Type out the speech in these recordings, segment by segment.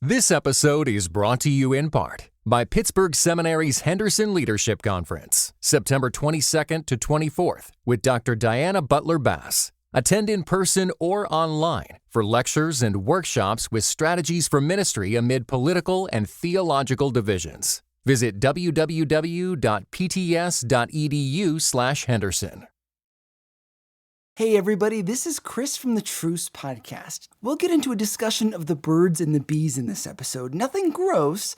This episode is brought to you in part by Pittsburgh Seminary's Henderson Leadership Conference, September 22nd to 24th, with Dr. Diana Butler Bass. Attend in person or online for lectures and workshops with strategies for ministry amid political and theological divisions. Visit www.pts.edu/Henderson. Hey everybody, this is Chris from the Truce Podcast. We'll get into a discussion of the birds and the bees in this episode. Nothing gross,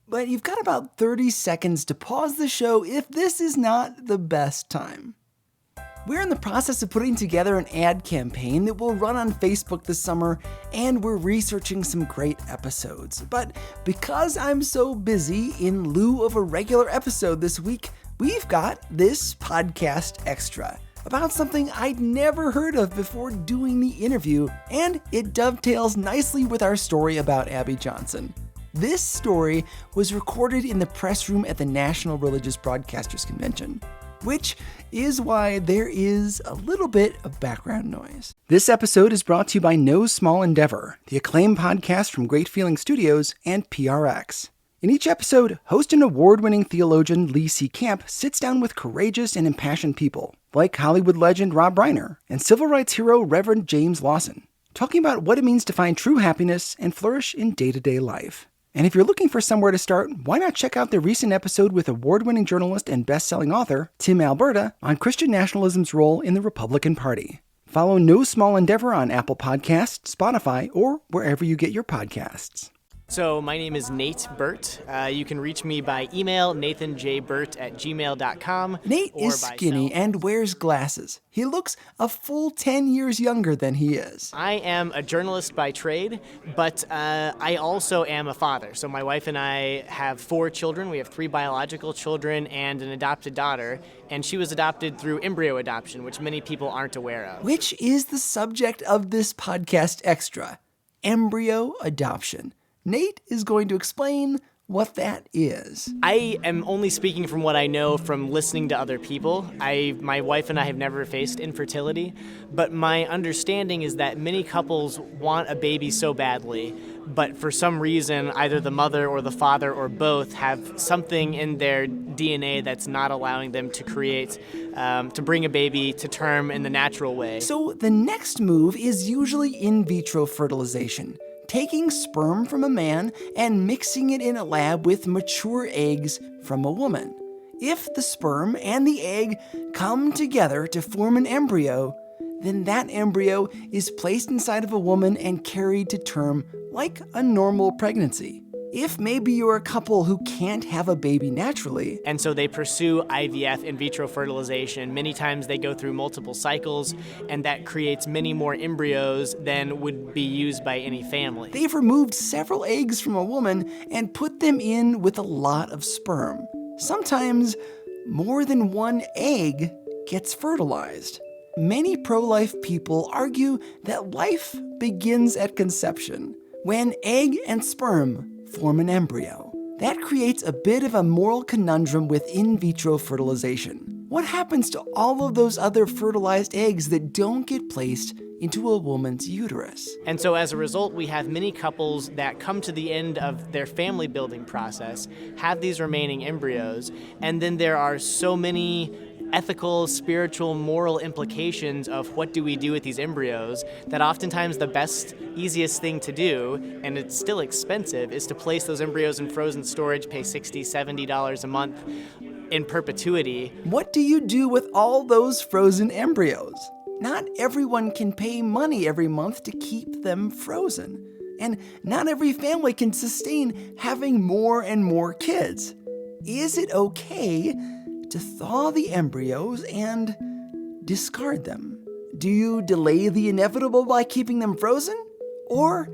but you've got about 30 seconds to pause the show if this is not the best time. We're in the process of putting together an ad campaign that will run on Facebook this summer, and we're researching some great episodes. But because I'm so busy, in lieu of a regular episode this week, we've got this podcast extra about something I'd never heard of before doing the interview, and it dovetails nicely with our story about Abby Johnson. This story was recorded in the press room at the National Religious Broadcasters Convention, which is why there is a little bit of background noise. This episode is brought to you by No Small Endeavor, the acclaimed podcast from Great Feeling Studios and PRX. In each episode, host and award-winning theologian Lee C. Camp sits down with courageous and impassioned people, like Hollywood legend Rob Reiner and civil rights hero Reverend James Lawson, talking about what it means to find true happiness and flourish in day-to-day life. And if you're looking for somewhere to start, why not check out the recent episode with award-winning journalist and best-selling author Tim Alberta on Christian nationalism's role in the Republican Party. Follow No Small Endeavor on Apple Podcasts, Spotify, or wherever you get your podcasts. So my name is Nate Birt. You can reach me by email, nathanjbirt@gmail.com. Nate is skinny and wears glasses. He looks a full 10 years younger than he is. I am a journalist by trade, but I also am a father. So my wife and I have 4 children. We have 3 biological children and an adopted daughter. And she was adopted through embryo adoption, which many people aren't aware of. Which is the subject of this podcast extra, embryo adoption. Nate is going to explain what that is. I am only speaking from what I know from listening to other people. My wife and I have never faced infertility, but my understanding is that many couples want a baby so badly, but for some reason, either the mother or the father or both have something in their DNA that's not allowing them to create, to bring a baby to term in the natural way. So the next move is usually in vitro fertilization. Taking sperm from a man and mixing it in a lab with mature eggs from a woman. If the sperm and the egg come together to form an embryo, then that embryo is placed inside of a woman and carried to term like a normal pregnancy. If maybe you're a couple who can't have a baby naturally. And so they pursue IVF, in vitro fertilization. Many times they go through multiple cycles, and that creates many more embryos than would be used by any family. They've removed several eggs from a woman and put them in with a lot of sperm. Sometimes more than one egg gets fertilized. Many pro-life people argue that life begins at conception, when egg and sperm form an embryo. That creates a bit of a moral conundrum with in vitro fertilization. What happens to all of those other fertilized eggs that don't get placed into a woman's uterus? And so as a result, we have many couples that come to the end of their family building process, have these remaining embryos, and then there are so many ethical, spiritual, moral implications of what do we do with these embryos that oftentimes the best, easiest thing to do, and it's still expensive, is to place those embryos in frozen storage, pay $60, $70 a month in perpetuity. What do you do with all those frozen embryos? Not everyone can pay money every month to keep them frozen. And not every family can sustain having more and more kids. Is it okay to thaw the embryos and discard them? Do you delay the inevitable by keeping them frozen? Or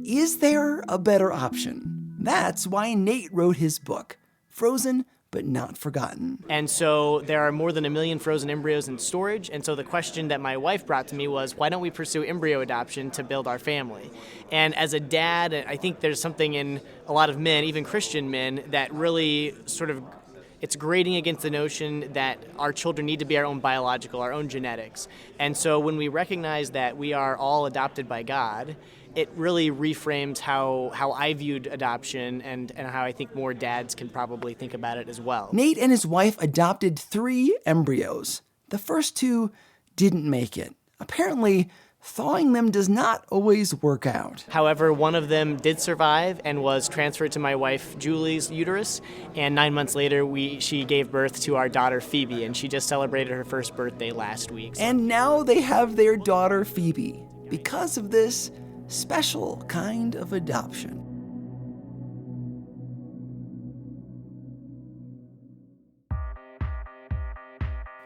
is there a better option? That's why Nate wrote his book, Frozen but Not Forgotten. And so there are more than 1 million frozen embryos in storage. And so the question that my wife brought to me was, why don't we pursue embryo adoption to build our family? And as a dad, I think there's something in a lot of men, even Christian men, that really sort of it's grating against the notion that our children need to be our own biological, our own genetics. And so when we recognize that we are all adopted by God, it really reframes how I viewed adoption and how I think more dads can probably think about it as well. Nate and his wife adopted 3 embryos. The first 2 didn't make it. Apparently, thawing them does not always work out. However, one of them did survive and was transferred to my wife Julie's uterus, and 9 months later she gave birth to our daughter Phoebe, and she just celebrated her first birthday last week. And now they have their daughter Phoebe because of this special kind of adoption.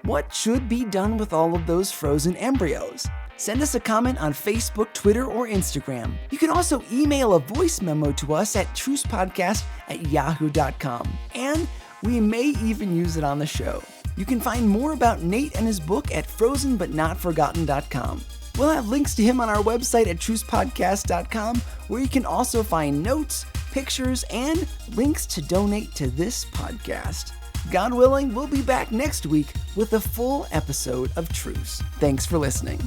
What should be done with all of those frozen embryos? Send us a comment on Facebook, Twitter, or Instagram. You can also email a voice memo to us at trucepodcast@yahoo.com. And we may even use it on the show. You can find more about Nate and his book at frozenbutnotforgotten.com. We'll have links to him on our website at trucepodcast.com, where you can also find notes, pictures, and links to donate to this podcast. God willing, we'll be back next week with a full episode of Truce. Thanks for listening.